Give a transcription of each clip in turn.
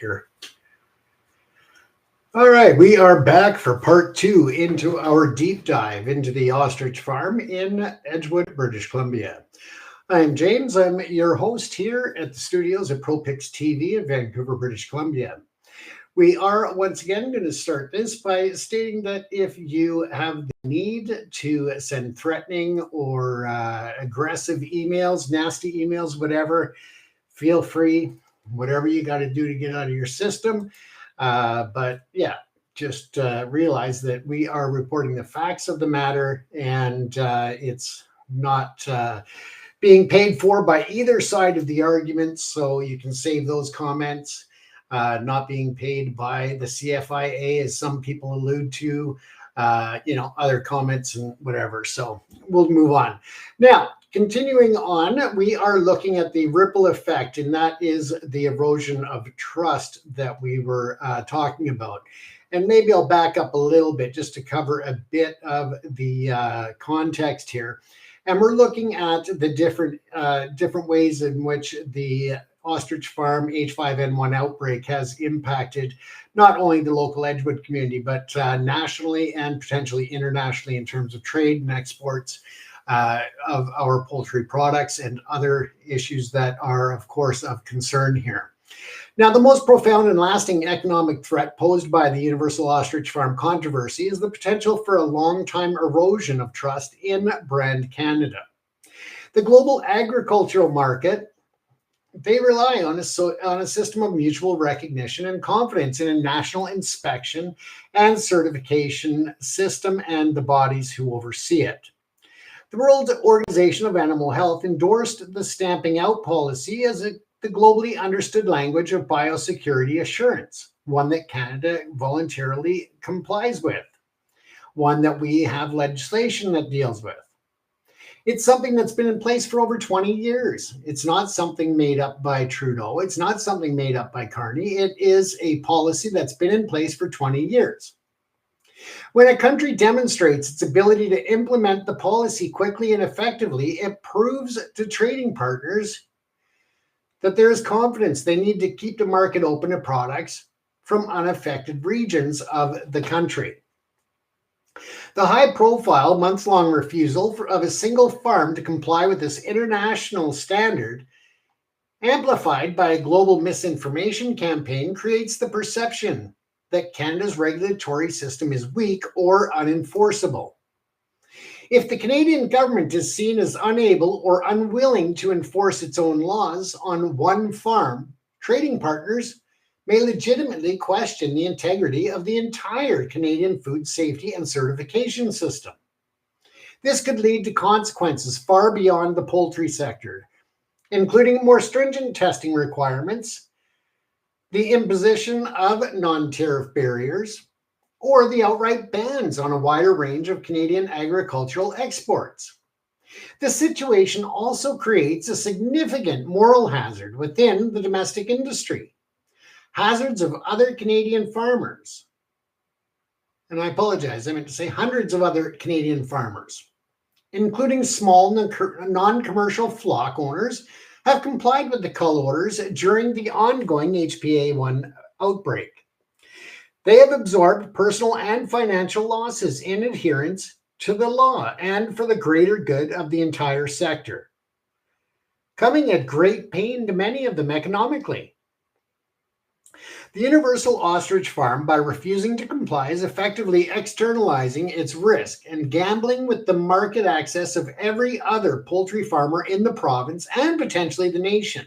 Here. All right, we are back for part two into our deep dive into the Ostrich farm in Edgewood, British Columbia. I'm James. I'm your host here at the studios at ProPix TV in Vancouver, British Columbia. We are once again going to start this by stating that if you have the need to send threatening or aggressive emails, nasty emails, whatever, feel free, whatever you got to do to get out of your system. But yeah, just realize that we are reporting the facts of the matter, and it's not being paid for by either side of the argument. So you can save those comments. Not being paid by the CFIA, as some people allude to, other comments and whatever. So we'll move on. Now, continuing on, we are looking at the ripple effect, and that is the erosion of trust that we were talking about. And maybe I'll back up a little bit just to cover a bit of the context here. And we're looking at the different ways in which the Ostrich farm H5N1 outbreak has impacted not only the local Edgewood community, but nationally and potentially internationally in terms of trade and exports of our poultry products and other issues that are, of course, of concern here. Now, the most profound and lasting economic threat posed by the Universal Ostrich Farm controversy is the potential for a long-time erosion of trust in brand Canada. The global agricultural market, they rely on a system of mutual recognition and confidence in a national inspection and certification system and the bodies who oversee it. The World Organization of Animal Health endorsed the stamping out policy as the globally understood language of biosecurity assurance, one that Canada voluntarily complies with, one that we have legislation that deals with. It's something that's been in place for over 20 years. It's not something made up by Trudeau. It's not something made up by Carney. It is a policy that's been in place for 20 years. When a country demonstrates its ability to implement the policy quickly and effectively, it proves to trading partners that there is confidence they need to keep the market open to products from unaffected regions of the country. The high-profile, months-long refusal of a single farm to comply with this international standard, amplified by a global misinformation campaign, creates the perception that Canada's regulatory system is weak or unenforceable. If the Canadian government is seen as unable or unwilling to enforce its own laws on one farm, trading partners may legitimately question the integrity of the entire Canadian food safety and certification system. This could lead to consequences far beyond the poultry sector, including more stringent testing requirements, the imposition of non-tariff barriers, or the outright bans on a wider range of Canadian agricultural exports. The situation also creates a significant moral hazard within the domestic industry. Hazards of other Canadian farmers, and I apologize, I meant to say hundreds of other Canadian farmers, including small non-commercial flock owners, have complied with the cull orders during the ongoing HPA1 outbreak. They have absorbed personal and financial losses in adherence to the law and for the greater good of the entire sector, coming at great pain to many of them economically. The Universal Ostrich Farm, by refusing to comply, is effectively externalizing its risk and gambling with the market access of every other poultry farmer in the province and potentially the nation.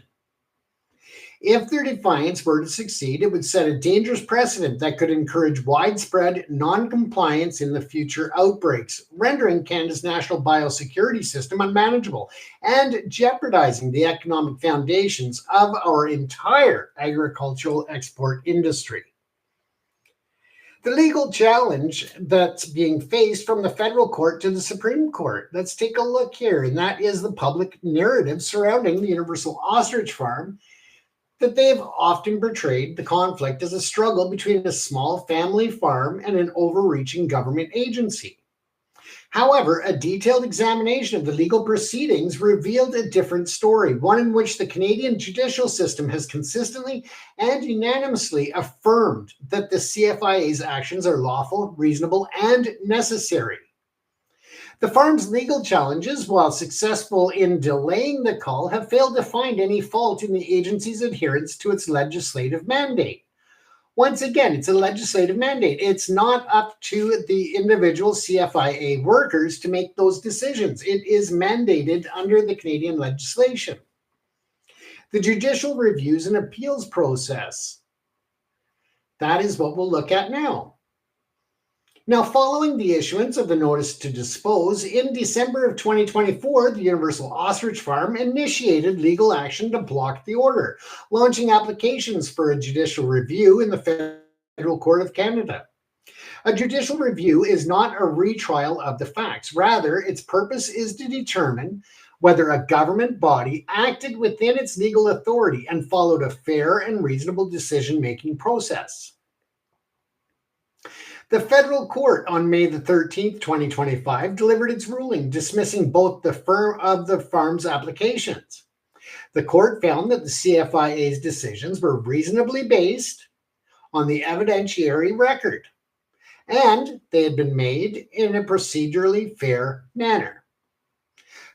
If their defiance were to succeed, it would set a dangerous precedent that could encourage widespread non-compliance in the future outbreaks, rendering Canada's national biosecurity system unmanageable and jeopardizing the economic foundations of our entire agricultural export industry. The legal challenge that's being faced from the federal court to the Supreme Court. Let's take a look here, and that is the public narrative surrounding the Universal Ostrich Farm, that they have often portrayed the conflict as a struggle between a small family farm and an overreaching government agency. However, a detailed examination of the legal proceedings revealed a different story, one in which the Canadian judicial system has consistently and unanimously affirmed that the CFIA's actions are lawful, reasonable, and necessary. The farm's legal challenges, while successful in delaying the call, have failed to find any fault in the agency's adherence to its legislative mandate. Once again, it's a legislative mandate. It's not up to the individual CFIA workers to make those decisions. It is mandated under the Canadian legislation. The judicial reviews and appeals process. That is what we'll look at now. Now, following the issuance of the notice to dispose, in December of 2024, the Universal Ostrich Farm initiated legal action to block the order, launching applications for a judicial review in the Federal Court of Canada. A judicial review is not a retrial of the facts. Rather, its purpose is to determine whether a government body acted within its legal authority and followed a fair and reasonable decision-making process. The federal court on May the 13th, 2025, delivered its ruling dismissing both the farm's applications. The court found that the CFIA's decisions were reasonably based on the evidentiary record, and they had been made in a procedurally fair manner.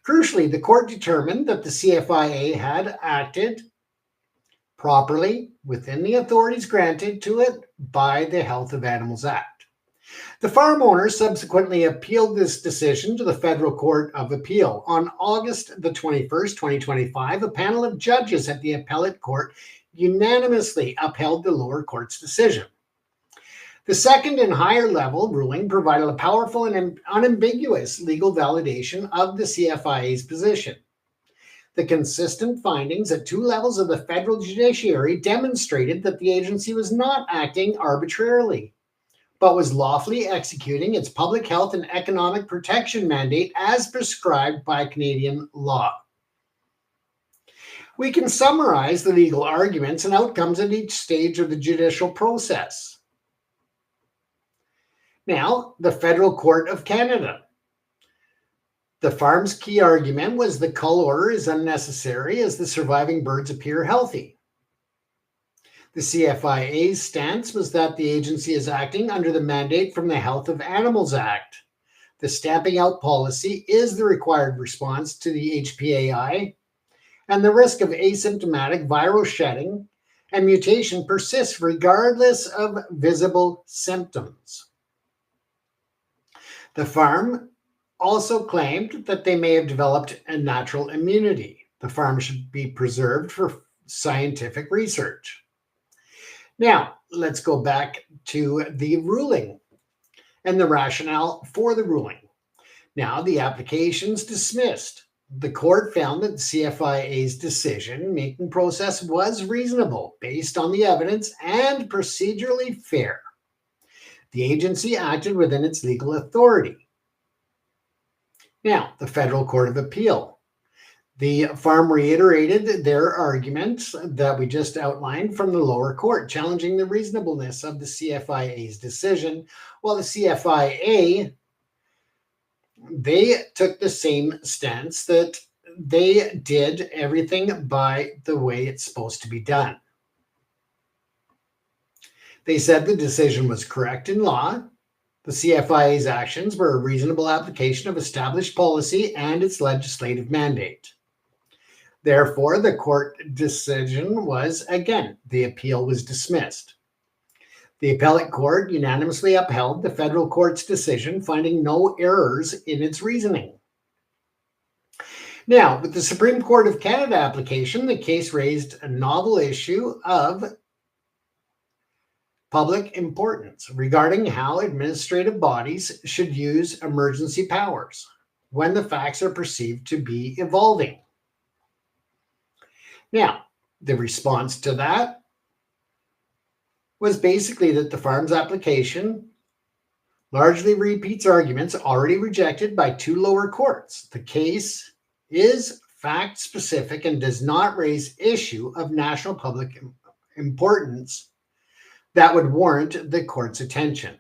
Crucially, the court determined that the CFIA had acted properly within the authorities granted to it by the Health of Animals Act. The farm owner subsequently appealed this decision to the Federal Court of Appeal. On August the 21st, 2025, a panel of judges at the appellate court unanimously upheld the lower court's decision. The second and higher level ruling provided a powerful and unambiguous legal validation of the CFIA's position. The consistent findings at two levels of the federal judiciary demonstrated that the agency was not acting arbitrarily, but was lawfully executing its public health and economic protection mandate as prescribed by Canadian law. We can summarize the legal arguments and outcomes at each stage of the judicial process. Now, the Federal Court of Canada. The farm's key argument was the cull order is unnecessary as the surviving birds appear healthy. The CFIA's stance was that the agency is acting under the mandate from the Health of Animals Act. The stamping out policy is the required response to the HPAI, and the risk of asymptomatic viral shedding and mutation persists regardless of visible symptoms. The farm also claimed that they may have developed a natural immunity. The farm should be preserved for scientific research. Now, let's go back to the ruling and the rationale for the ruling. Now, the application's dismissed. The court found that the CFIA's decision-making process was reasonable based on the evidence and procedurally fair. The agency acted within its legal authority. Now, the Federal Court of Appeal. The farm reiterated their arguments that we just outlined from the lower court, challenging the reasonableness of the CFIA's decision, while the CFIA, they took the same stance that they did everything by the way it's supposed to be done. They said the decision was correct in law. The CFIA's actions were a reasonable application of established policy and its legislative mandate. Therefore, the court decision was, again, the appeal was dismissed. The appellate court unanimously upheld the federal court's decision, finding no errors in its reasoning. Now, with the Supreme Court of Canada application, the case raised a novel issue of public importance regarding how administrative bodies should use emergency powers when the facts are perceived to be evolving. Now, the response to that was basically that the farm's application largely repeats arguments already rejected by two lower courts. The case is fact-specific and does not raise issue of national public importance that would warrant the court's attention.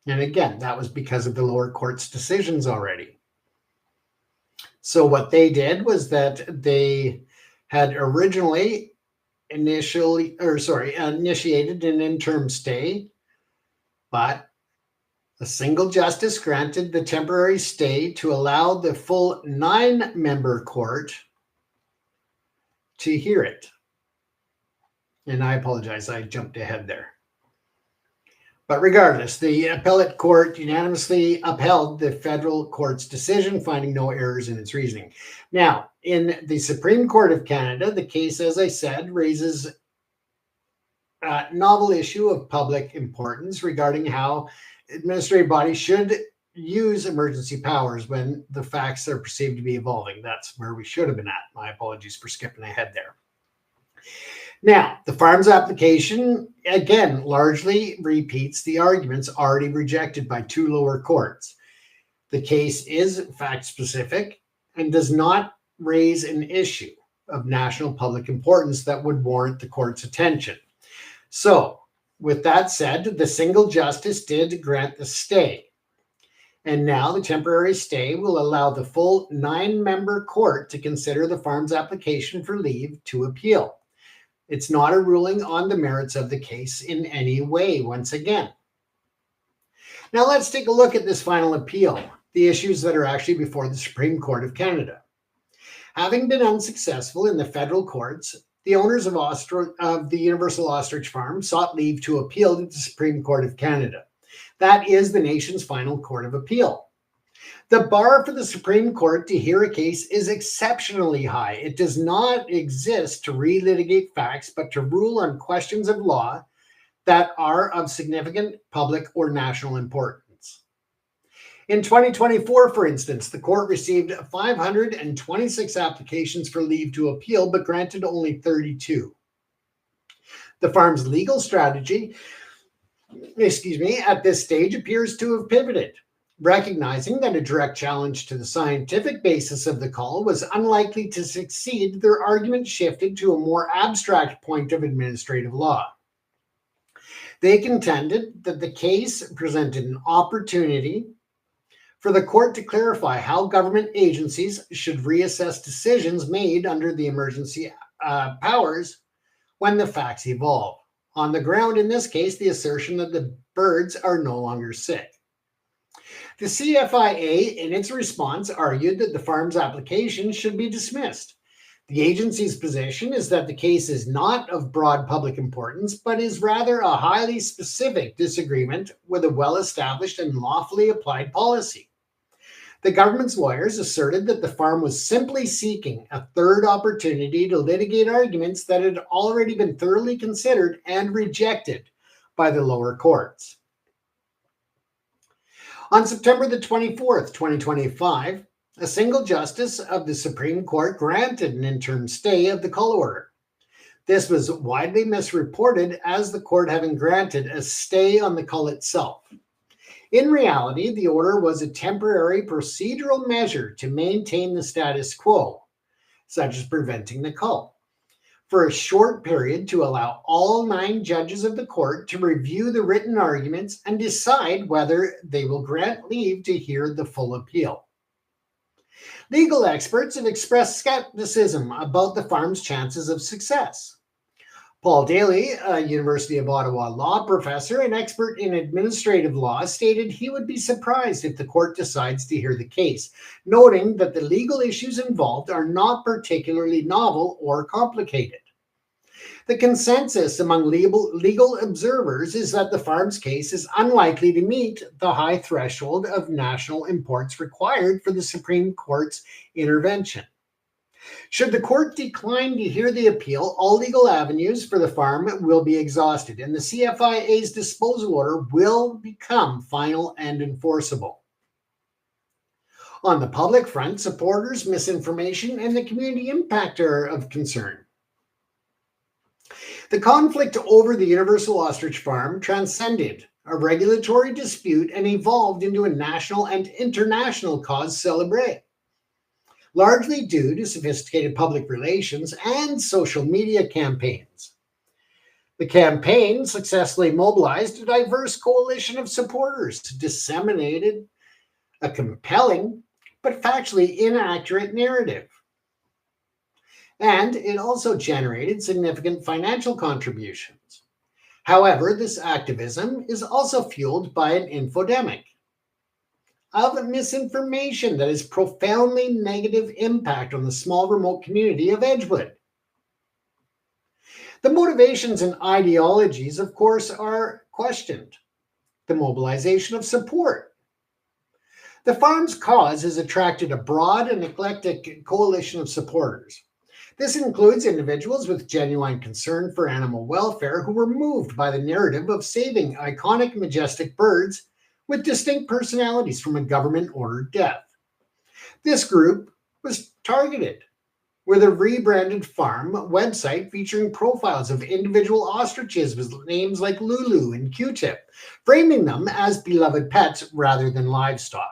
And again, that was because of the lower court's decisions already. So what they did was that they had originally initiated an interim stay, but a single justice granted the temporary stay to allow the full 9-member court to hear it. And I apologize, I jumped ahead there. But regardless, the appellate court unanimously upheld the federal court's decision, finding no errors in its reasoning. Now, in the Supreme Court of Canada, the case, as I said, raises a novel issue of public importance regarding how administrative bodies should use emergency powers when the facts are perceived to be evolving. That's where we should have been at. My apologies for skipping ahead there. Now, the farm's application, again, largely repeats the arguments already rejected by 2 lower courts. The case is fact-specific and does not raise an issue of national public importance that would warrant the court's attention. So, with that said, the single justice did grant the stay. And now the temporary stay will allow the full 9-member court to consider the farm's application for leave to appeal. It's not a ruling on the merits of the case in any way, once again. Now let's take a look at this final appeal, the issues that are actually before the Supreme Court of Canada. Having been unsuccessful in the federal courts, the owners of the Universal Ostrich Farm sought leave to appeal to the Supreme Court of Canada. That is the nation's final court of appeal. The bar for the Supreme Court to hear a case is exceptionally high. It does not exist to relitigate facts, but to rule on questions of law that are of significant public or national importance. In 2024, for instance, the court received 526 applications for leave to appeal, but granted only 32. The farm's legal strategy, at this stage appears to have pivoted. Recognizing that a direct challenge to the scientific basis of the call was unlikely to succeed, their argument shifted to a more abstract point of administrative law. They contended that the case presented an opportunity for the court to clarify how government agencies should reassess decisions made under the emergency powers when the facts evolve. On the ground, in this case, the assertion that the birds are no longer sick. The CFIA, in its response, argued that the farm's application should be dismissed. The agency's position is that the case is not of broad public importance, but is rather a highly specific disagreement with a well-established and lawfully applied policy. The government's lawyers asserted that the farm was simply seeking a third opportunity to litigate arguments that had already been thoroughly considered and rejected by the lower courts. On September the 24th, 2025, a single justice of the Supreme Court granted an interim stay of the cull order. This was widely misreported as the court having granted a stay on the cull itself. In reality, the order was a temporary procedural measure to maintain the status quo, such as preventing the cull, for a short period to allow all 9 judges of the court to review the written arguments and decide whether they will grant leave to hear the full appeal. Legal experts have expressed skepticism about the farm's chances of success. Paul Daly, a University of Ottawa law professor and expert in administrative law, stated he would be surprised if the court decides to hear the case, noting that the legal issues involved are not particularly novel or complicated. The consensus among legal observers is that the farm's case is unlikely to meet the high threshold of national importance required for the Supreme Court's intervention. Should the court decline to hear the appeal, all legal avenues for the farm will be exhausted, and the CFIA's disposal order will become final and enforceable. On the public front, supporters, misinformation, and the community impact are of concern. The conflict over the Universal Ostrich Farm transcended a regulatory dispute and evolved into a national and international cause célèbre, largely due to sophisticated public relations and social media campaigns. The campaign successfully mobilized a diverse coalition of supporters to disseminate a compelling but factually inaccurate narrative. And it also generated significant financial contributions. However, this activism is also fueled by an infodemic of misinformation that has profoundly negative impact on the small remote community of Edgewood. The motivations and ideologies, of course, are questioned. The mobilization of support. The farm's cause has attracted a broad and eclectic coalition of supporters. This includes individuals with genuine concern for animal welfare who were moved by the narrative of saving iconic, majestic birds with distinct personalities from a government-ordered death. This group was targeted with a rebranded farm website featuring profiles of individual ostriches with names like Lulu and Q-Tip, framing them as beloved pets rather than livestock.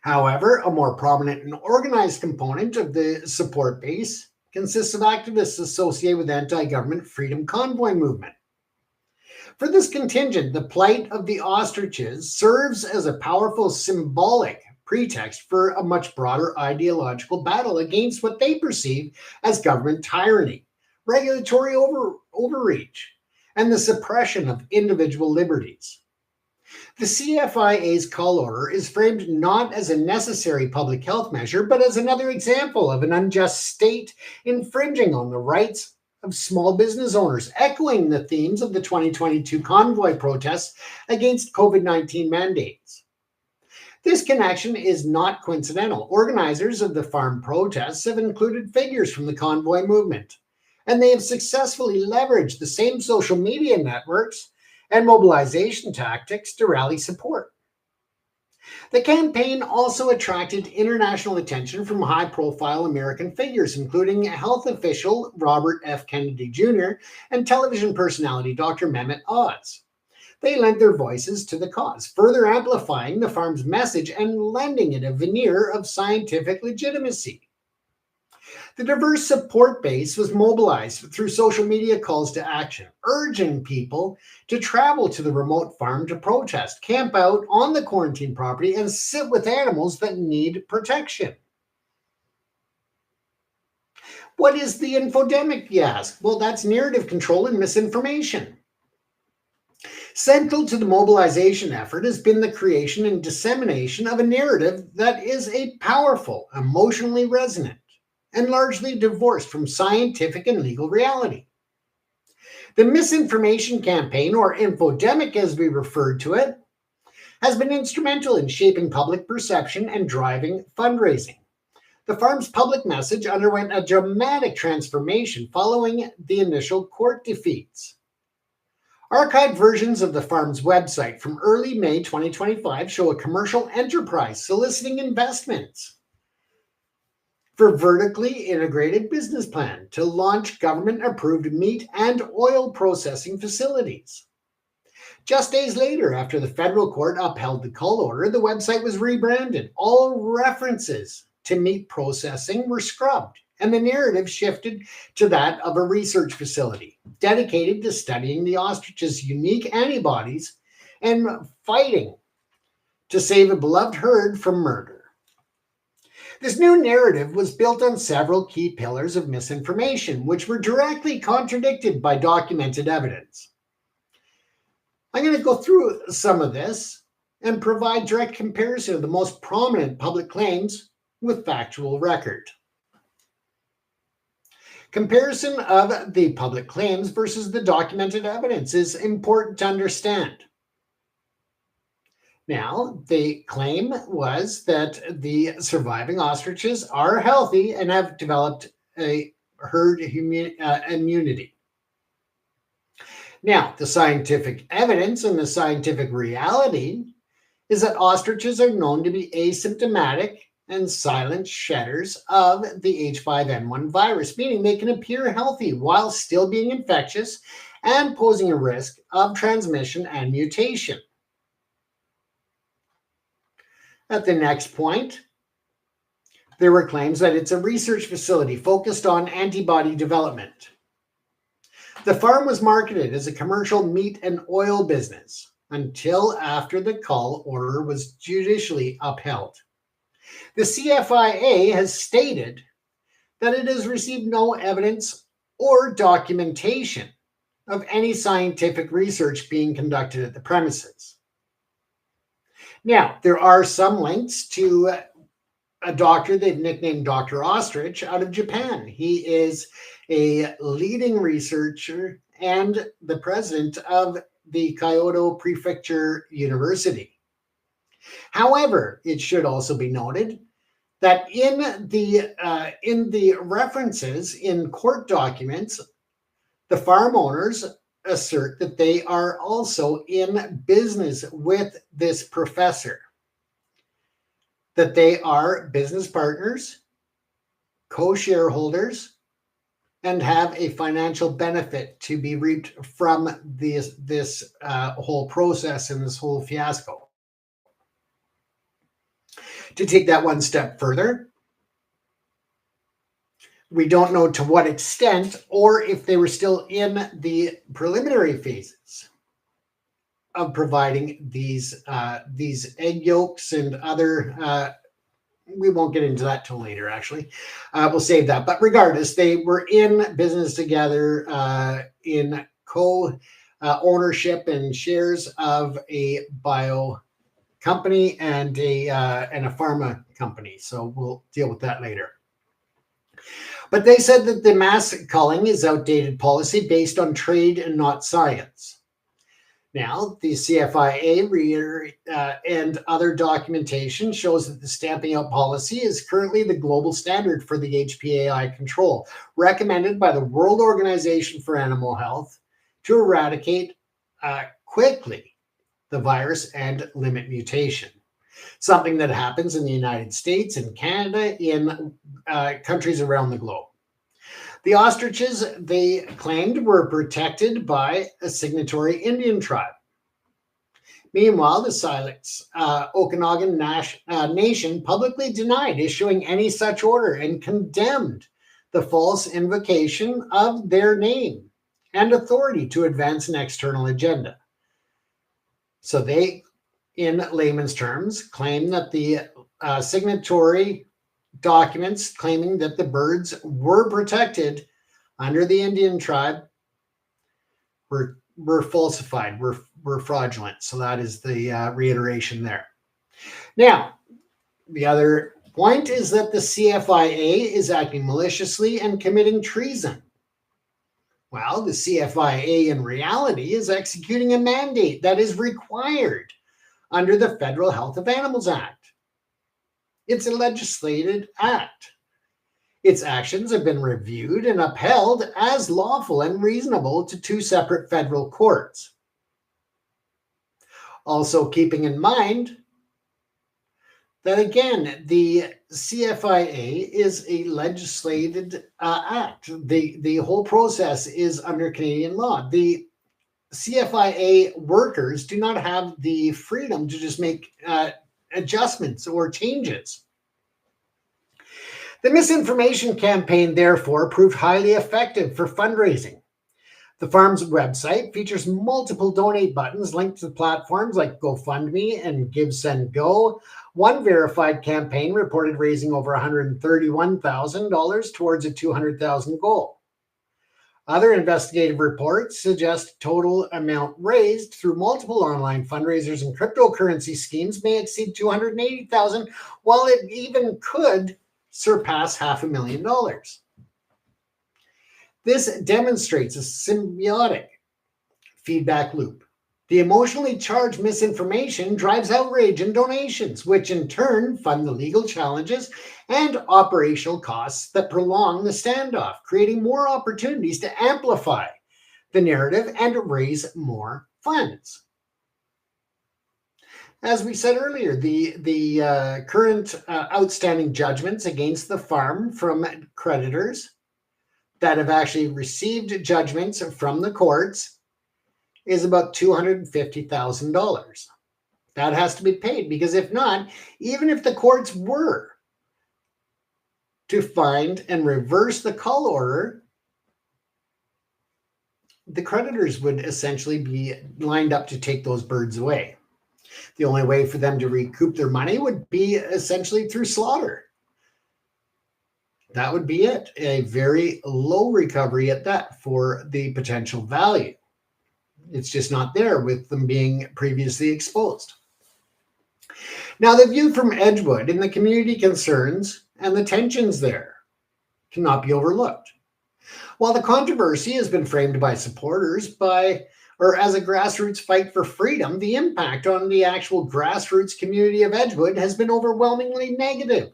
However, a more prominent and organized component of the support base consists of activists associated with the anti-government Freedom Convoy movement. For this contingent, the plight of the ostriches serves as a powerful symbolic pretext for a much broader ideological battle against what they perceive as government tyranny, regulatory overreach, and the suppression of individual liberties. The CFIA's call order is framed not as a necessary public health measure, but as another example of an unjust state infringing on the rights of small business owners, echoing the themes of the 2022 convoy protests against COVID-19 mandates. This connection is not coincidental. Organizers of the farm protests have included figures from the convoy movement, and they have successfully leveraged the same social media networks and mobilization tactics to rally support. The campaign also attracted international attention from high-profile American figures, including health official Robert F. Kennedy Jr. and television personality Dr. Mehmet Oz. They lent their voices to the cause, further amplifying the farm's message and lending it a veneer of scientific legitimacy. The diverse support base was mobilized through social media calls to action, urging people to travel to the remote farm to protest, camp out on the quarantine property, and sit with animals that need protection. What is the infodemic, you ask? Well, that's narrative control and misinformation. Central to the mobilization effort has been the creation and dissemination of a narrative that is a powerful, emotionally resonant, and largely divorced from scientific and legal reality. The misinformation campaign, or infodemic as we referred to it, has been instrumental in shaping public perception and driving fundraising. The farm's public message underwent a dramatic transformation following the initial court defeats. Archived versions of the farm's website from early May 2025 show a commercial enterprise soliciting investments for vertically integrated business plan to launch government-approved meat and oil processing facilities. Just days later, after the federal court upheld the call order, the website was rebranded. All references to meat processing were scrubbed, and the narrative shifted to that of a research facility dedicated to studying the ostrich's unique antibodies and fighting to save a beloved herd from murder. This new narrative was built on several key pillars of misinformation, which were directly contradicted by documented evidence. I'm going to go through some of this and provide direct comparison of the most prominent public claims with factual record. Comparison of the public claims versus the documented evidence is important to understand. Now, the claim was that the surviving ostriches are healthy and have developed a herd immunity. Now, the scientific evidence and the scientific reality is that ostriches are known to be asymptomatic and silent shedders of the H5N1 virus, meaning they can appear healthy while still being infectious and posing a risk of transmission and mutation. At the next point, there were claims that it's a research facility focused on antibody development. The farm was marketed as a commercial meat and oil business until after the call order was judicially upheld. The CFIA has stated that it has received no evidence or documentation of any scientific research being conducted at the premises. Now, there are some links to a doctor they've nicknamed Dr. Ostrich out of Japan. He is a leading researcher and the president of the Kyoto Prefecture University. However, it should also be noted that in the references in court documents, the farm owners assert that they are also in business with this professor, that they are business partners, co-shareholders, and have a financial benefit to be reaped from this whole process and this whole fiasco. To take that one step further, we don't know to what extent or if they were still in the preliminary phases of providing these egg yolks and other. We won't get into that till later, actually. We'll save that. But regardless, they were in business together in co-ownership and shares of a bio company and a pharma company. So we'll deal with that later. But they said that the mass culling is outdated policy based on trade and not science. Now, the CFIA and other documentation shows that the stamping out policy is currently the global standard for the HPAI control, recommended by the World Organization for Animal Health to eradicate quickly the virus and limit mutation. Something that happens in the United States and Canada, in countries around the globe. The ostriches, they claimed, were protected by a signatory Indian tribe. Meanwhile, the Silex Okanagan Nation publicly denied issuing any such order and condemned the false invocation of their name and authority to advance an external agenda. So they, in layman's terms, claim that the signatory documents claiming that the birds were protected under the Indian tribe were falsified, were fraudulent. So that is the reiteration there. Now, the other point is that the CFIA is acting maliciously and committing treason. Well, the CFIA in reality is executing a mandate that is required under the Federal Health of Animals Act. It's a legislated act. Its actions have been reviewed and upheld as lawful and reasonable to two separate federal courts. Also keeping in mind that, again, the CFIA is a legislated act. The whole process is under Canadian law. The CFIA workers do not have the freedom to just make adjustments or changes. The misinformation campaign, therefore, proved highly effective for fundraising. The farm's website features multiple donate buttons linked to platforms like GoFundMe and GiveSendGo. One verified campaign reported raising over $131,000 towards a $200,000 goal. Other investigative reports suggest total amount raised through multiple online fundraisers and cryptocurrency schemes may exceed $280,000, while it even could surpass $500,000. This demonstrates a symbiotic feedback loop. The emotionally charged misinformation drives outrage and donations, which in turn fund the legal challenges and operational costs that prolong the standoff, creating more opportunities to amplify the narrative and raise more funds. As we said earlier, the current outstanding judgments against the farm from creditors that have actually received judgments from the courts is about $250,000. That has to be paid, because if not, even if the courts were to find and reverse the call order, the creditors would essentially be lined up to take those birds away. The only way for them to recoup their money would be essentially through slaughter. That would be it. A very low recovery at that for the potential value. It's just not there with them being previously exposed. Now, the view from Edgewood and the community concerns and the tensions there cannot be overlooked. While the controversy has been framed by supporters as a grassroots fight for freedom, the impact on the actual grassroots community of Edgewood has been overwhelmingly negative.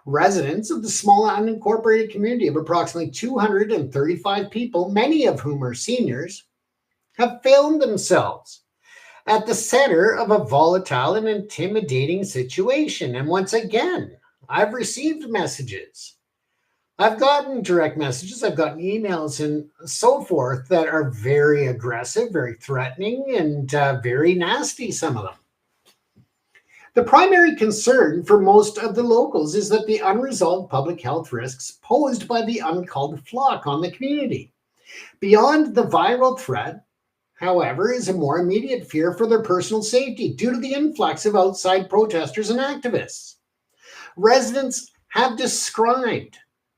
Residents of the small unincorporated community of approximately 235 people, many of whom are seniors, have found themselves at the center of a volatile and intimidating situation. And once again, I've received messages. I've gotten direct messages, I've gotten emails and so forth that are very aggressive, very threatening, and very nasty, some of them. The primary concern for most of the locals is that the unresolved public health risks posed by the unculled flock on the community. Beyond the viral threat, however, is a more immediate fear for their personal safety due to the influx of outside protesters and activists. Residents have described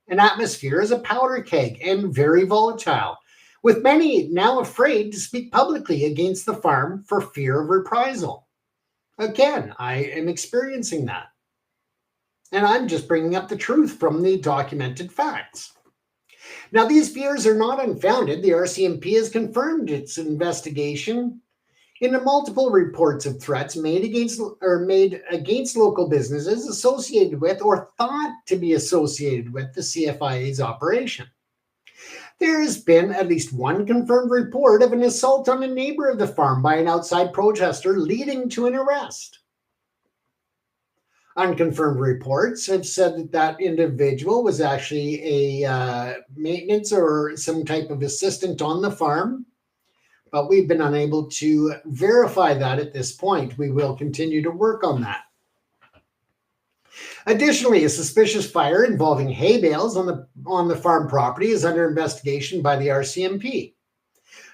an atmosphere as a powder keg and very volatile, with many now afraid to speak publicly against the farm for fear of reprisal. Again, I am experiencing that. And I'm just bringing up the truth from the documented facts. Now, these fears are not unfounded. The RCMP has confirmed its investigation into multiple reports of threats made against local businesses associated with or thought to be associated with the CFIA's operation. There has been at least one confirmed report of an assault on a neighbor of the farm by an outside protester, leading to an arrest. Unconfirmed reports have said that that individual was actually a maintenance or some type of assistant on the farm, but we've been unable to verify that at this point. We will continue to work on that. Additionally, a suspicious fire involving hay bales on the farm property is under investigation by the RCMP.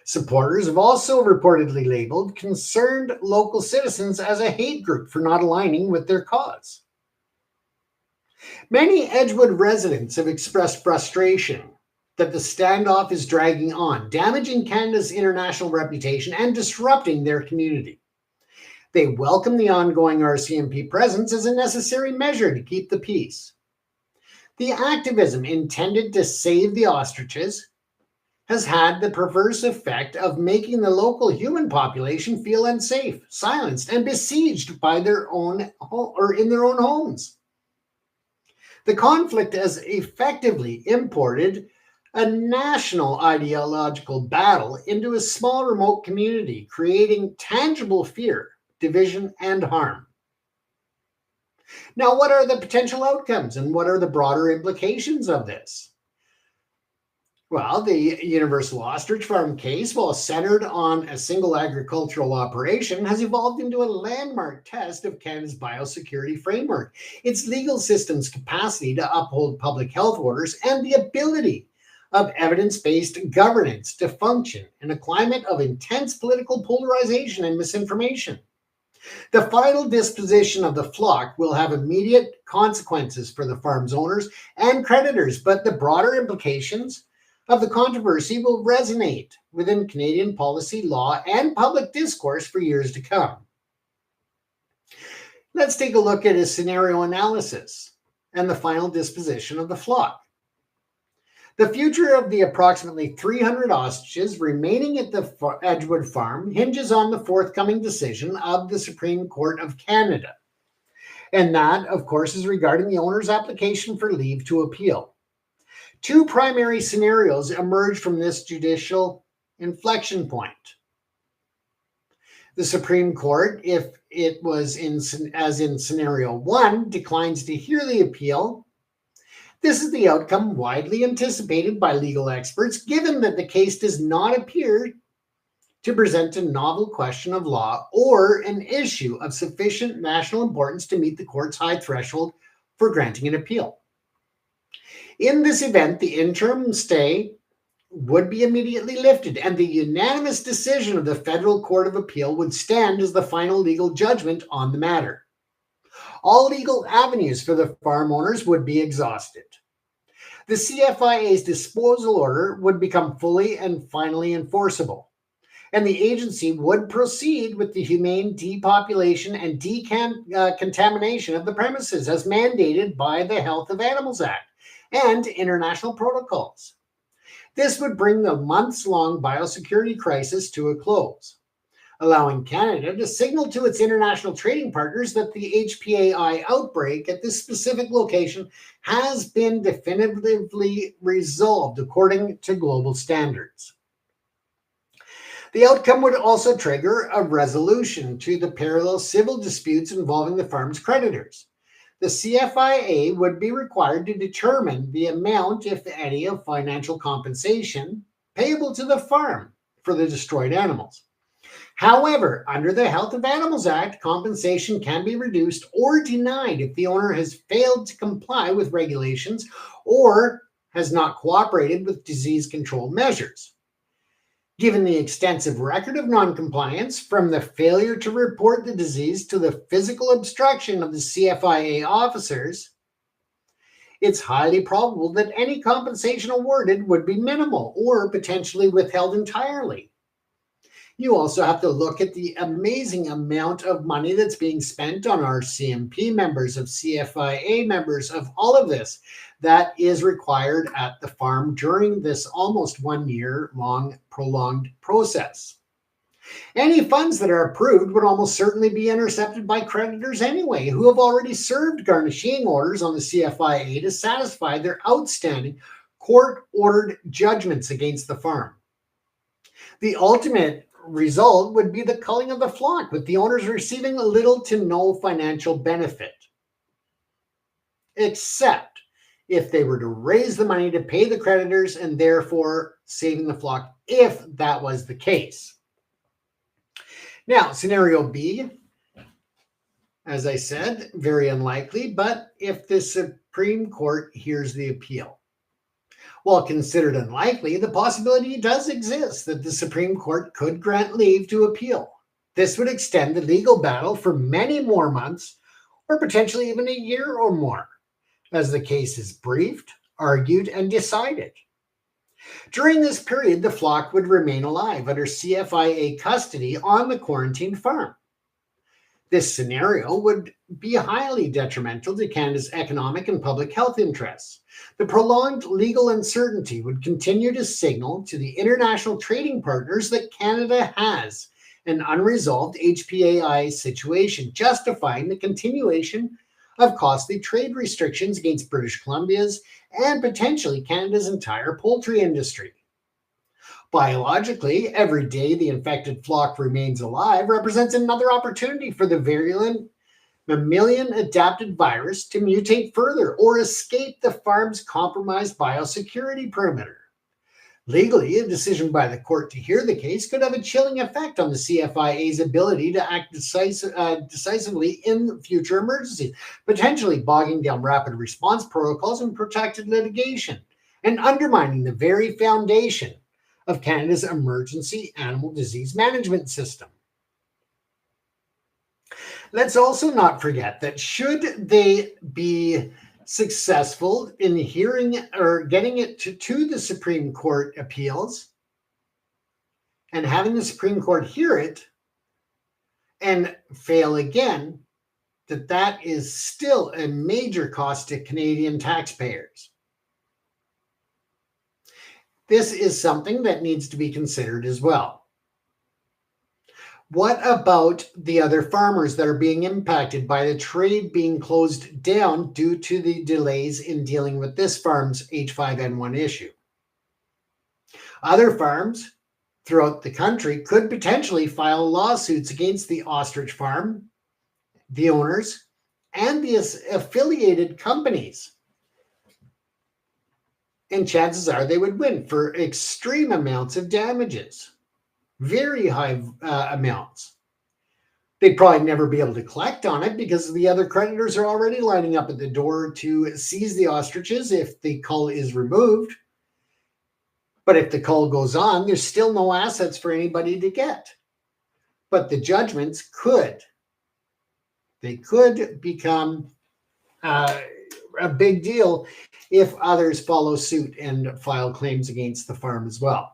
Supporters have also reportedly labeled concerned local citizens as a hate group for not aligning with their cause. Many Edgewood residents have expressed frustration that the standoff is dragging on, damaging Canada's international reputation and disrupting their community. They welcome the ongoing RCMP presence as a necessary measure to keep the peace. The activism intended to save the ostriches has had the perverse effect of making the local human population feel unsafe, silenced, and besieged by in their own homes. The conflict has effectively imported a national ideological battle into a small remote community, creating tangible fear, division, and harm. Now, what are the potential outcomes and what are the broader implications of this? Well, the Universal Ostrich Farm case, while centered on a single agricultural operation, has evolved into a landmark test of Canada's biosecurity framework, its legal system's capacity to uphold public health orders, and the ability of evidence-based governance to function in a climate of intense political polarization and misinformation. The final disposition of the flock will have immediate consequences for the farm's owners and creditors, but the broader implications of the controversy will resonate within Canadian policy, law, and public discourse for years to come. Let's take a look at a scenario analysis and the final disposition of the flock. The future of the approximately 300 ostriches remaining at the Edgewood farm hinges on the forthcoming decision of the Supreme Court of Canada. And that, of course, is regarding the owner's application for leave to appeal. Two primary scenarios emerge from this judicial inflection point. The Supreme Court, if it was as in scenario one, declines to hear the appeal. This is the outcome widely anticipated by legal experts, given that the case does not appear to present a novel question of law or an issue of sufficient national importance to meet the court's high threshold for granting an appeal. In this event, the interim stay would be immediately lifted, and the unanimous decision of the Federal Court of Appeal would stand as the final legal judgment on the matter. All legal avenues for the farm owners would be exhausted. The CFIA's disposal order would become fully and finally enforceable, and the agency would proceed with the humane depopulation and decontamination of the premises as mandated by the Health of Animals Act and international protocols. This would bring the months-long biosecurity crisis to a close, allowing Canada to signal to its international trading partners that the HPAI outbreak at this specific location has been definitively resolved according to global standards. The outcome would also trigger a resolution to the parallel civil disputes involving the farm's creditors. The CFIA would be required to determine the amount, if any, of financial compensation payable to the farm for the destroyed animals. However, under the Health of Animals Act, compensation can be reduced or denied if the owner has failed to comply with regulations or has not cooperated with disease control measures. Given the extensive record of noncompliance, from the failure to report the disease to the physical obstruction of the CFIA officers, it's highly probable that any compensation awarded would be minimal or potentially withheld entirely. You also have to look at the amazing amount of money that's being spent on our CMP members, of CFIA members, of all of this that is required at the farm during this almost 1 year long prolonged process. Any funds that are approved would almost certainly be intercepted by creditors anyway, who have already served garnishing orders on the CFIA to satisfy their outstanding court-ordered judgments against the farm. The ultimate result would be the culling of the flock, with the owners receiving little to no financial benefit, except if they were to raise the money to pay the creditors and therefore saving the flock, if that was the case. Now, scenario B, as I said, very unlikely, but if the Supreme Court hears the appeal. While considered unlikely, the possibility does exist that the Supreme Court could grant leave to appeal. This would extend the legal battle for many more months, or potentially even a year or more, as the case is briefed, argued, and decided. During this period, the flock would remain alive under CFIA custody on the quarantined farm. This scenario would be highly detrimental to Canada's economic and public health interests. The prolonged legal uncertainty would continue to signal to the international trading partners that Canada has an unresolved HPAI situation, justifying the continuation of costly trade restrictions against British Columbia's and potentially Canada's entire poultry industry. Biologically, every day the infected flock remains alive represents another opportunity for the virulent mammalian adapted virus to mutate further or escape the farm's compromised biosecurity perimeter. Legally, a decision by the court to hear the case could have a chilling effect on the CFIA's ability to act decisively in future emergencies, potentially bogging down rapid response protocols and protected litigation, and undermining the very foundation of Canada's emergency animal disease management system. Let's also not forget that should they be successful in hearing or getting it to the Supreme Court appeals and having the Supreme Court hear it and fail again, that is still a major cost to Canadian taxpayers. This is something that needs to be considered as well. What about the other farmers that are being impacted by the trade being closed down due to the delays in dealing with this farm's H5N1 issue? Other farms throughout the country could potentially file lawsuits against the Ostrich farm, the owners, and the affiliated companies. And chances are they would win for extreme amounts of damages. Very high amounts. They'd probably never be able to collect on it because the other creditors are already lining up at the door to seize the ostriches if the cull is removed. But if the cull goes on, there's still no assets for anybody to get. But the judgments could become a big deal if others follow suit and file claims against the farm as well.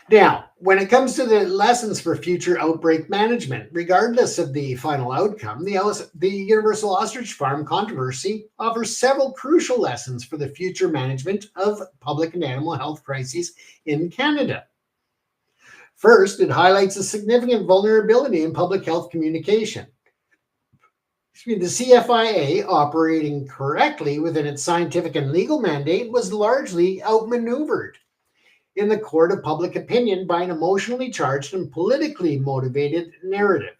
Now, when it comes to the lessons for future outbreak management, regardless of the final outcome, the Universal Ostrich Farm controversy offers several crucial lessons for the future management of public and animal health crises in Canada. First, it highlights a significant vulnerability in public health communication. The CFIA, operating correctly within its scientific and legal mandate, was largely outmaneuvered in the court of public opinion by an emotionally charged and politically motivated narrative.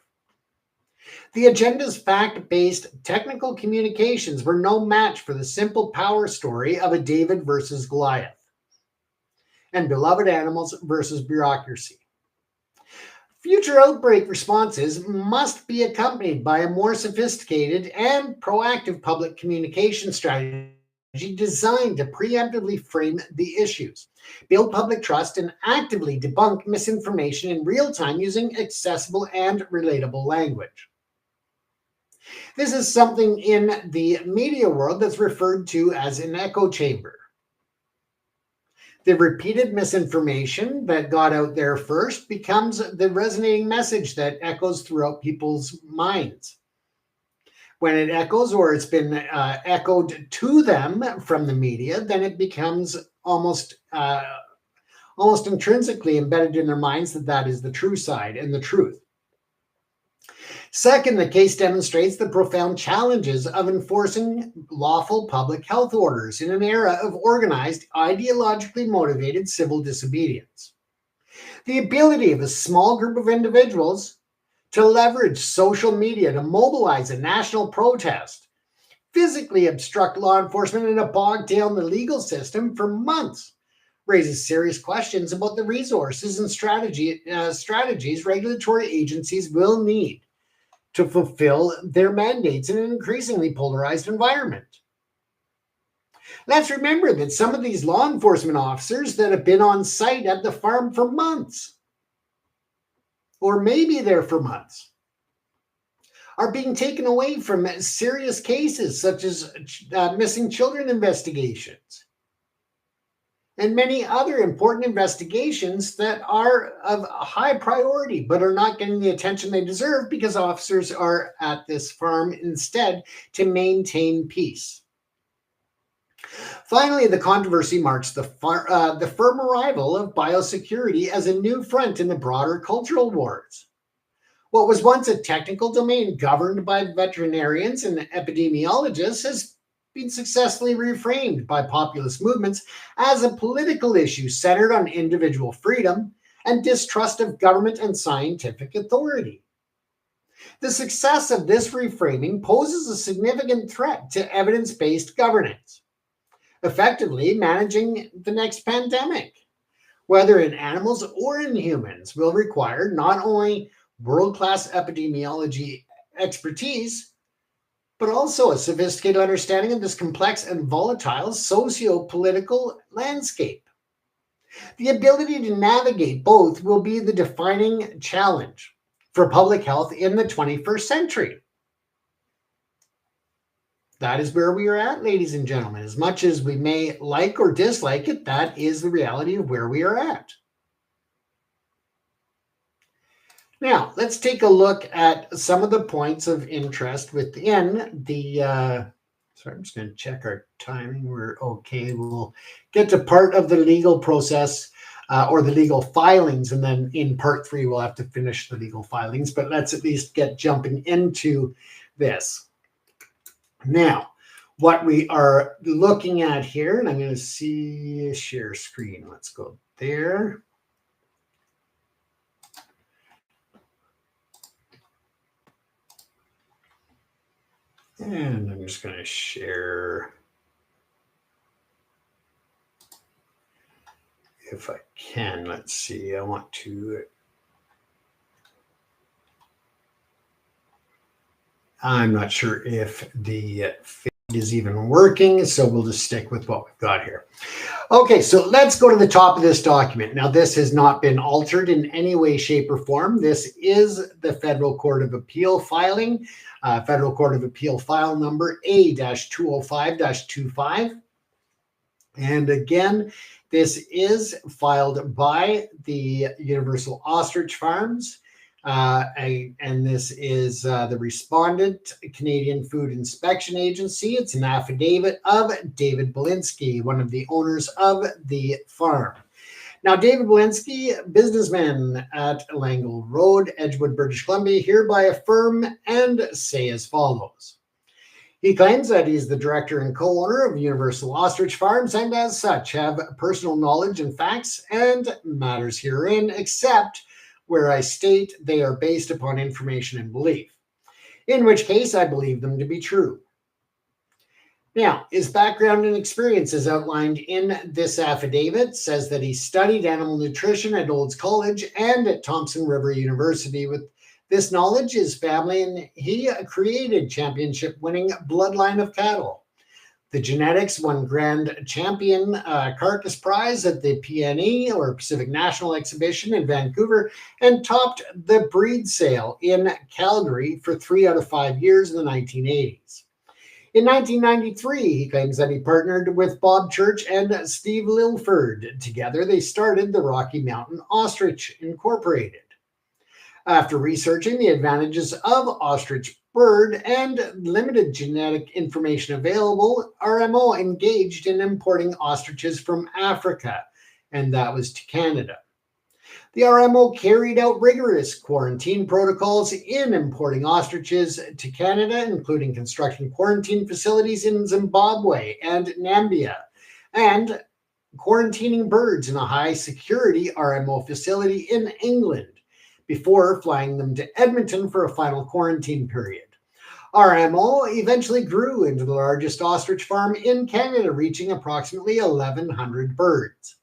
The agenda's fact-based technical communications were no match for the simple power story of a David versus Goliath and beloved animals versus bureaucracy. Future outbreak responses must be accompanied by a more sophisticated and proactive public communication strategy designed to preemptively frame the issues, build public trust, and actively debunk misinformation in real time using accessible and relatable language. This is something in the media world that's referred to as an echo chamber. The repeated misinformation that got out there first becomes the resonating message that echoes throughout people's minds. When it echoes or it's been echoed to them from the media, then it becomes almost intrinsically embedded in their minds that that is the true side and the truth. Second, the case demonstrates the profound challenges of enforcing lawful public health orders in an era of organized, ideologically motivated civil disobedience. The ability of a small group of individuals to leverage social media to mobilize a national protest, physically obstruct law enforcement, and bog down the legal system for months raises serious questions about the resources and strategies regulatory agencies will need to fulfill their mandates in an increasingly polarized environment. Let's remember that some of these law enforcement officers that have been on site at the farm for months, or maybe there for months, are being taken away from serious cases such as missing children investigations and many other important investigations that are of high priority but are not getting the attention they deserve because officers are at this farm instead to maintain peace. Finally, the controversy marks the firm arrival of biosecurity as a new front in the broader cultural wars. What was once a technical domain governed by veterinarians and epidemiologists has been successfully reframed by populist movements as a political issue centered on individual freedom and distrust of government and scientific authority. The success of this reframing poses a significant threat to evidence-based governance, effectively managing the next pandemic, whether in animals or in humans, will require not only world-class epidemiology expertise, but also a sophisticated understanding of this complex and volatile socio-political landscape. The ability to navigate both will be the defining challenge for public health in the 21st century. That is where we are at, ladies and gentlemen. As much as we may like or dislike it, that is the reality of where we are at. Now, let's take a look at some of the points of interest within the, sorry, I'm just going to check our timing. We're okay. We'll get to part of the legal process or the legal filings, and then in part 3, we'll have to finish the legal filings, but let's at least get jumping into this. Now, what we are looking at here, and I'm going to see share screen. Let's go there. And I'm just going to share, if I can, let's see, I want to, I'm not sure if the is even working, so we'll just stick with what we've got here. Okay, so let's go to the top of this document. Now, this has not been altered in any way, shape, or form. This is the Federal Court of Appeal filing, Federal Court of Appeal file number A-205-25. And again, this is filed by the Universal Ostrich Farms. And this is the respondent, Canadian Food Inspection Agency. It's an affidavit of David Belinsky, one of the owners of the farm. Now, David Belinsky, businessman at Langle Road, Edgewood, British Columbia, hereby affirm and say as follows. He claims that he's the director and co-owner of Universal Ostrich Farms and as such have personal knowledge and facts and matters herein, except where I state they are based upon information and belief, in which case I believe them to be true. Now, his background and experience is outlined in this affidavit, says that he studied animal nutrition at Olds College and at Thompson River University. With this knowledge, his family and he created championship-winning bloodline of cattle. The genetics won Grand Champion Carcass Prize at the PNE, or Pacific National Exhibition in Vancouver, and topped the breed sale in Calgary for 3 out of 5 years in the 1980s. In 1993, he claims that he partnered with Bob Church and Steve Lilford. Together, they started the Rocky Mountain Ostrich Incorporated. After researching the advantages of ostrich bird and limited genetic information available, RMO engaged in importing ostriches from Africa, and that was to Canada. The RMO carried out rigorous quarantine protocols in importing ostriches to Canada, including constructing quarantine facilities in Zimbabwe and Namibia, and quarantining birds in a high-security RMO facility in England, before flying them to Edmonton for a final quarantine period. RMO eventually grew into the largest ostrich farm in Canada, reaching approximately 1,100 birds.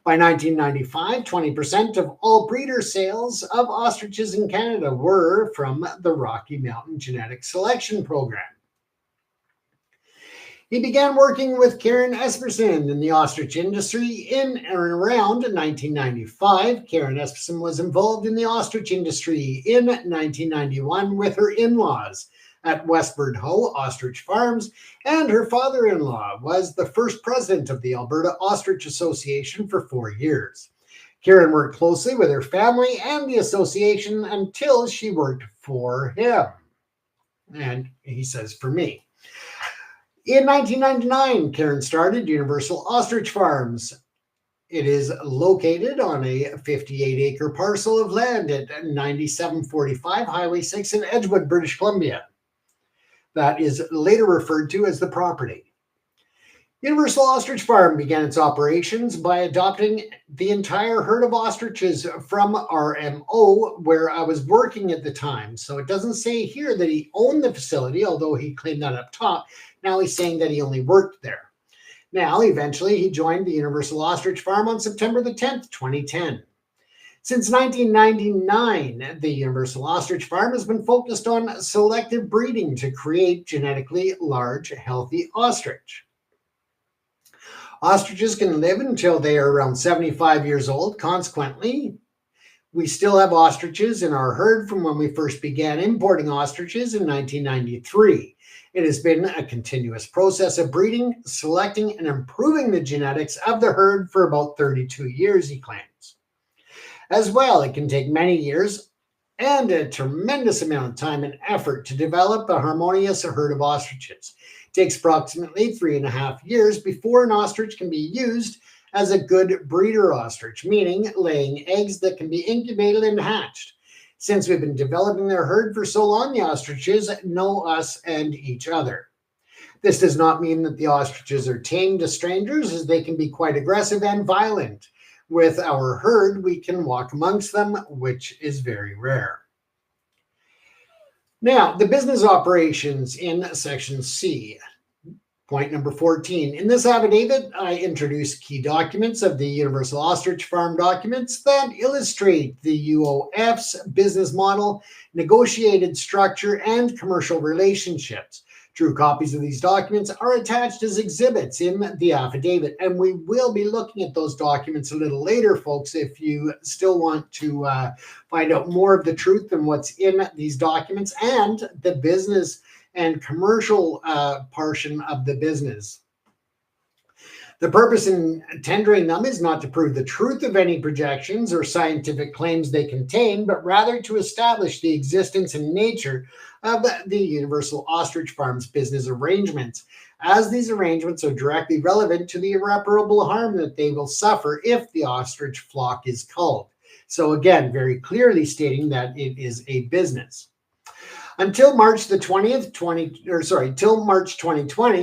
By 1995, 20% of all breeder sales of ostriches in Canada were from the Rocky Mountain Genetic Selection Program. He began working with Karen Esperson in the ostrich industry in and around 1995. Karen Esperson was involved in the ostrich industry in 1991 with her in-laws at Westward Ho Ostrich Farms, and her father-in-law was the first president of the Alberta Ostrich Association for 4 years. Karen worked closely with her family and the association until she worked for him. And he says, for me. In 1999, Karen started Universal Ostrich Farms. It is located on a 58-acre parcel of land at 9745 Highway 6 in Edgewood, British Columbia. That is later referred to as the property. Universal Ostrich Farm began its operations by adopting the entire herd of ostriches from RMO, where I was working at the time. So it doesn't say here that he owned the facility, although he claimed that up top. Now he's saying that he only worked there. Now, eventually, he joined the Universal Ostrich Farm on September the 10th, 2010. Since 1999, the Universal Ostrich Farm has been focused on selective breeding to create genetically large, healthy ostrich. Ostriches can live until they are around 75 years old. Consequently, we still have ostriches in our herd from when we first began importing ostriches in 1993. It has been a continuous process of breeding, selecting, and improving the genetics of the herd for about 32 years, he claims. As well, it can take many years and a tremendous amount of time and effort to develop a harmonious herd of ostriches. It takes approximately 3.5 years before an ostrich can be used as a good breeder ostrich, meaning laying eggs that can be incubated and hatched. Since we've been developing their herd for so long, the ostriches know us and each other. This does not mean that the ostriches are tame to strangers, as they can be quite aggressive and violent. With our herd, we can walk amongst them, which is very rare. Now, the business operations in Section C. Point number 14. In this affidavit, I introduce key documents of the Universal Ostrich Farm documents that illustrate the UOF's business model, negotiated structure, and commercial relationships. True copies of these documents are attached as exhibits in the affidavit, and we will be looking at those documents a little later, folks, if you still want to find out more of the truth and what's in these documents and the business and commercial portion of the business. The purpose in tendering them is not to prove the truth of any projections or scientific claims they contain, but rather to establish the existence and nature of the Universal Ostrich Farms business arrangements, as these arrangements are directly relevant to the irreparable harm that they will suffer if the ostrich flock is culled. So again, very clearly stating that it is a business. Until March 2020,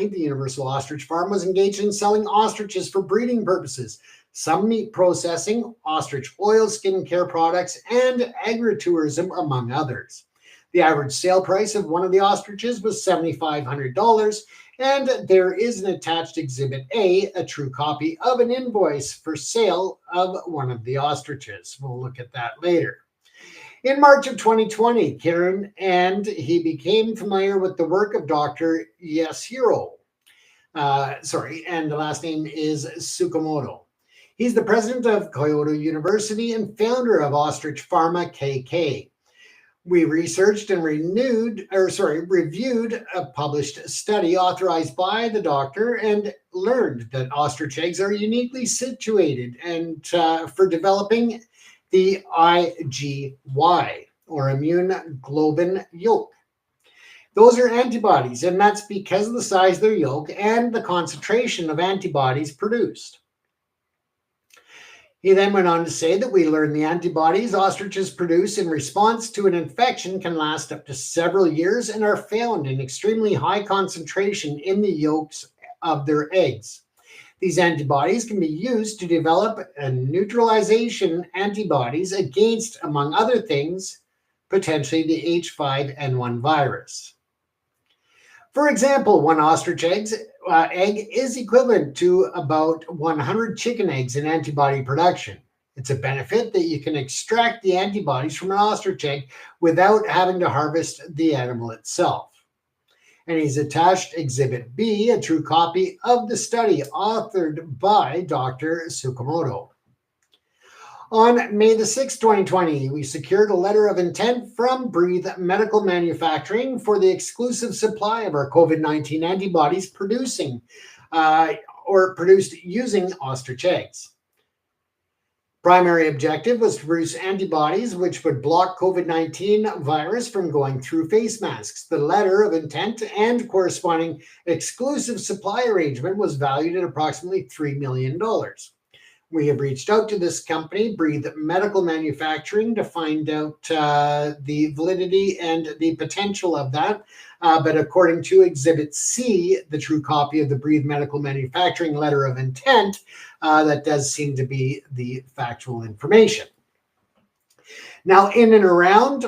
the Universal Ostrich Farm was engaged in selling ostriches for breeding purposes, some meat processing, ostrich oil, skincare products, and agritourism, among others. The average sale price of one of the ostriches was $7,500, and there is an attached Exhibit A, a true copy of an invoice for sale of one of the ostriches. We'll look at that later. In March of 2020, Kieran and he became familiar with the work of Dr. Yasuhiro. And the last name is Tsukamoto. He's the president of Kyoto University and founder of Ostrich Pharma KK. We researched and reviewed a published study authorized by the doctor and learned that ostrich eggs are uniquely situated and for developing the IgY, or immune globin yolk. Those are antibodies, and that's because of the size of their yolk and the concentration of antibodies produced. He then went on to say that we learned the antibodies ostriches produce in response to an infection can last up to several years and are found in extremely high concentration in the yolks of their eggs. These antibodies can be used to develop a neutralization antibodies against, among other things, potentially the H5N1 virus. For example, one ostrich egg is equivalent to about 100 chicken eggs in antibody production. It's a benefit that you can extract the antibodies from an ostrich egg without having to harvest the animal itself. And he's attached Exhibit B, a true copy of the study authored by Dr. Tsukamoto. On May the 6th, 2020, we secured a letter of intent from Breathe Medical Manufacturing for the exclusive supply of our COVID-19 antibodies produced using ostrich eggs. Primary objective was to produce antibodies which would block COVID-19 virus from going through face masks. The letter of intent and corresponding exclusive supply arrangement was valued at approximately $3 million. We have reached out to this company, Breathe Medical Manufacturing, to find out the validity and the potential of that. But according to Exhibit C, the true copy of the Breathe Medical Manufacturing letter of intent, that does seem to be the factual information. Now, in and around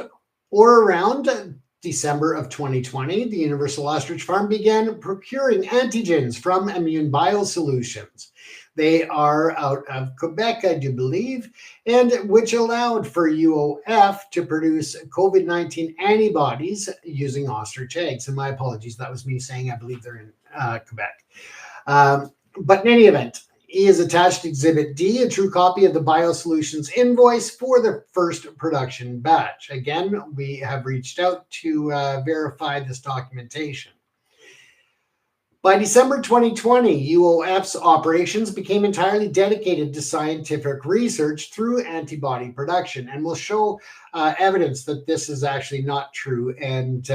December of 2020, the Universal Ostrich Farm began procuring antigens from Immune Biosolutions. They are out of Quebec, I do believe, and which allowed for UOF to produce COVID-19 antibodies using ostrich eggs. And my apologies, that was me saying I believe they're in Quebec. But in any event, he has attached Exhibit D, a true copy of the Biosolutions invoice for the first production batch. Again, we have reached out to verify this documentation. By December 2020, UOF's operations became entirely dedicated to scientific research through antibody production, and will show evidence that this is actually not true, and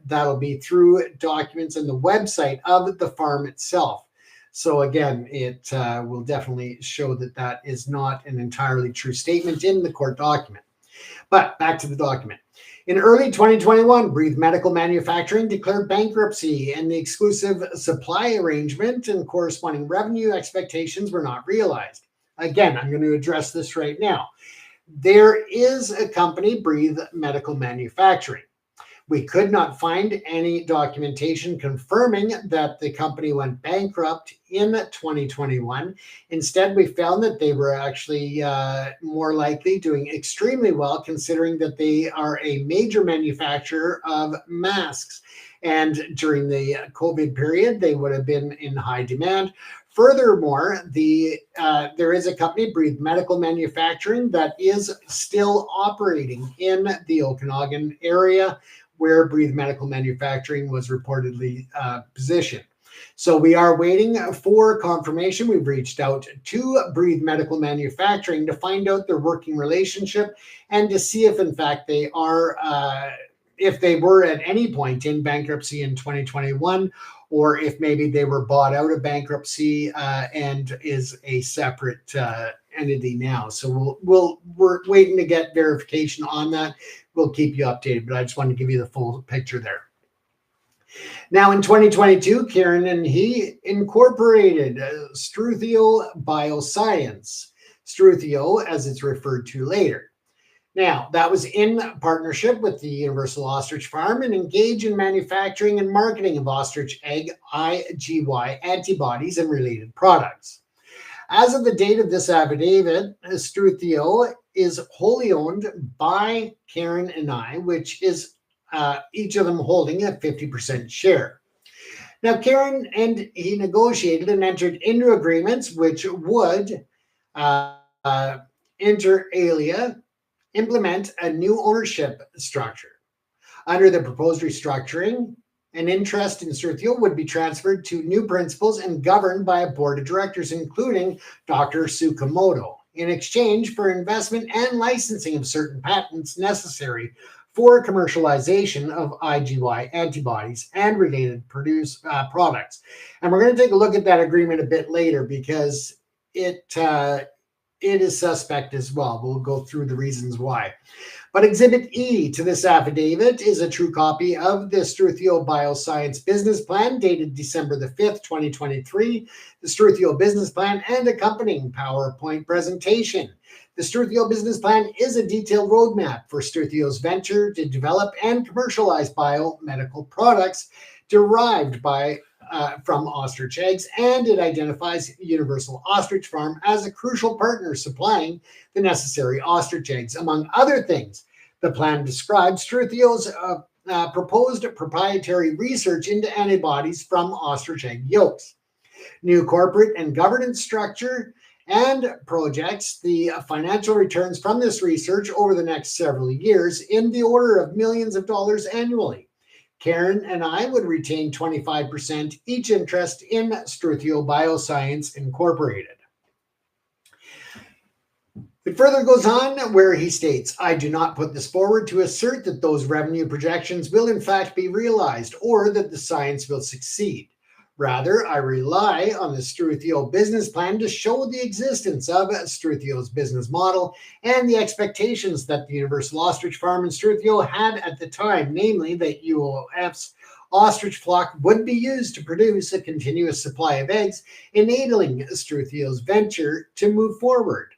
that'll be through documents on the website of the farm itself. So again, it will definitely show that that is not an entirely true statement in the court document. But back to the document. In early 2021, Breathe Medical Manufacturing declared bankruptcy, and the exclusive supply arrangement and corresponding revenue expectations were not realized. Again, I'm going to address this right now. There is a company, Breathe Medical Manufacturing. We could not find any documentation confirming that the company went bankrupt in 2021. Instead, we found that they were actually more likely doing extremely well, considering that they are a major manufacturer of masks. And during the COVID period, they would have been in high demand. Furthermore, there is a company, Breathe Medical Manufacturing, that is still operating in the Okanagan area where Breathe Medical Manufacturing was reportedly positioned. So we are waiting for confirmation. We've reached out to Breathe Medical Manufacturing to find out their working relationship and to see if, in fact, they are, if they were at any point in bankruptcy in 2021, or if maybe they were bought out of bankruptcy and is a separate entity now. So we're waiting to get verification on that. We'll keep you updated, but I just wanted to give you the full picture there. Now in 2022, Karen and he incorporated Struthio Bioscience, Struthio as it's referred to later. Now, that was in partnership with the Universal Ostrich Farm and engage in manufacturing and marketing of ostrich egg IgY antibodies and related products. As of the date of this affidavit, Struthio is wholly owned by Karen and I, which is each of them holding a 50% share. Now, Karen and he negotiated and entered into agreements which would, inter alia, implement a new ownership structure. Under the proposed restructuring, an interest in Struthio would be transferred to new principals and governed by a board of directors, including Dr. Tsukamoto, in exchange for investment and licensing of certain patents necessary for commercialization of IgY antibodies and related products. And we're going to take a look at that agreement a bit later because it is suspect as well. We'll go through the reasons why. But Exhibit E to this affidavit is a true copy of the Struthio Bioscience business plan dated December the 5th, 2023, the Struthio business plan and accompanying PowerPoint presentation. The Struthio business plan is a detailed roadmap for Struthio's venture to develop and commercialize biomedical products derived from ostrich eggs, and it identifies Universal Ostrich Farm as a crucial partner supplying the necessary ostrich eggs. Among other things, the plan describes Struthio's proposed proprietary research into antibodies from ostrich egg yolks, new corporate and governance structure, and projects the financial returns from this research over the next several years in the order of millions of dollars annually. Karen and I would retain 25% each interest in Struthio Bioscience Incorporated. It further goes on where he states, I do not put this forward to assert that those revenue projections will in fact be realized or that the science will succeed. Rather, I rely on the Struthio business plan to show the existence of Struthio's business model and the expectations that the Universal Ostrich Farm and Struthio had at the time, namely that UOF's ostrich flock would be used to produce a continuous supply of eggs, enabling Struthio's venture to move forward.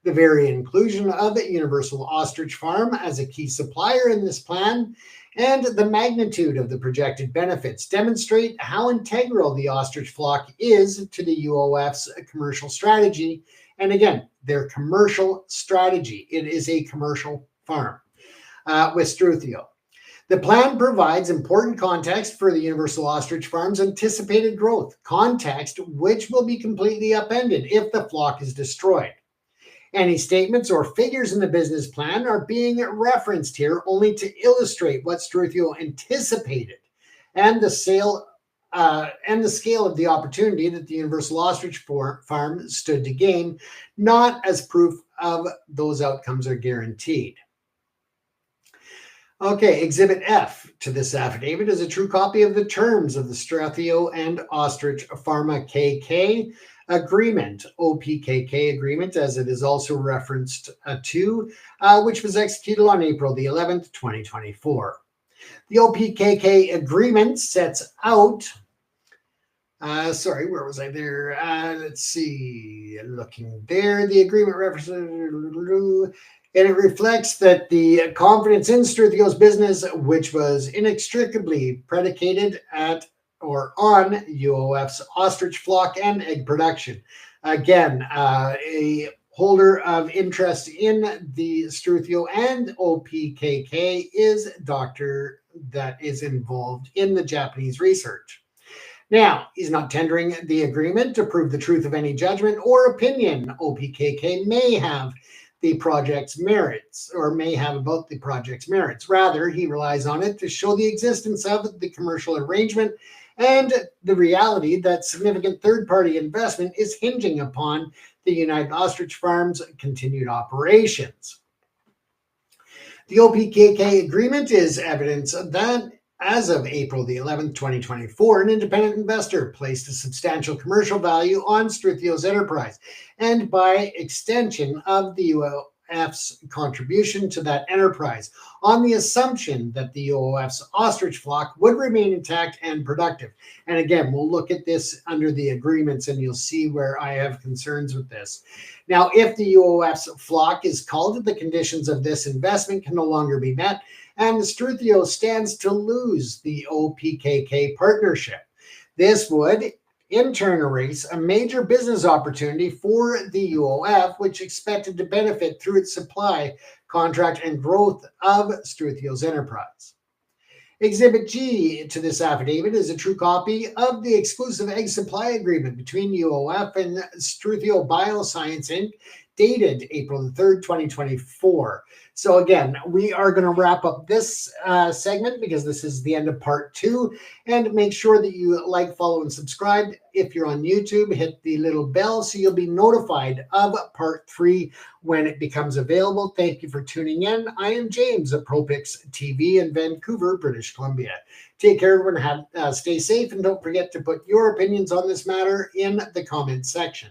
The very inclusion of the Universal Ostrich Farm as a key supplier in this plan and the magnitude of the projected benefits demonstrate how integral the ostrich flock is to the UOF's commercial strategy. And again, their commercial strategy. It is a commercial farm with Struthio. The plan provides important context for the Universal Ostrich Farm's anticipated growth, context which will be completely upended if the flock is destroyed. Any statements or figures in the business plan are being referenced here only to illustrate what Struthio anticipated and the scale of the opportunity that the Universal Ostrich Farm stood to gain, not as proof of those outcomes are guaranteed. Okay, Exhibit F to this affidavit is a true copy of the terms of the Struthio and Ostrich Pharma KK agreement, OPKK agreement, as it is also referenced to, which was executed on April the 11th, 2024. The OPKK agreement sets out, where was I there? Let's see, looking there, the agreement references, And it reflects that the confidence in Struthio's business, which was inextricably predicated at or on UOF's ostrich flock and egg production. Again, a holder of interest in the Struthio and OPKK is doctor that is involved in the Japanese research. Now, he's not tendering the agreement to prove the truth of any judgment or opinion OPKK may have the project's merits or may have about the project's merits. Rather, he relies on it to show the existence of the commercial arrangement and the reality that significant third-party investment is hinging upon the United Ostrich Farm's continued operations. The OPKK agreement is evidence that as of April the 11th, 2024, an independent investor placed a substantial commercial value on Struthio's enterprise, and by extension of the UOF's contribution to that enterprise, on the assumption that the UOF's ostrich flock would remain intact and productive. And again, we'll look at this under the agreements and you'll see where I have concerns with this. Now, if the UOF's flock is culled, the conditions of this investment can no longer be met, and Struthio stands to lose the OPKK partnership. This would, in turn, erase a major business opportunity for the UOF, which expected to benefit through its supply, contract, and growth of Struthio's enterprise. Exhibit G to this affidavit is a true copy of the exclusive egg supply agreement between UOF and Struthio Bioscience Inc., dated April the 3rd, 2024. So again, we are going to wrap up this segment because this is the end of part 2. And make sure that you like, follow, and subscribe. If you're on YouTube, hit the little bell so you'll be notified of part 3 when it becomes available. Thank you for tuning in. I am James at ProPix TV in Vancouver, British Columbia. Take care, everyone. Stay safe, and don't forget to put your opinions on this matter in the comments section.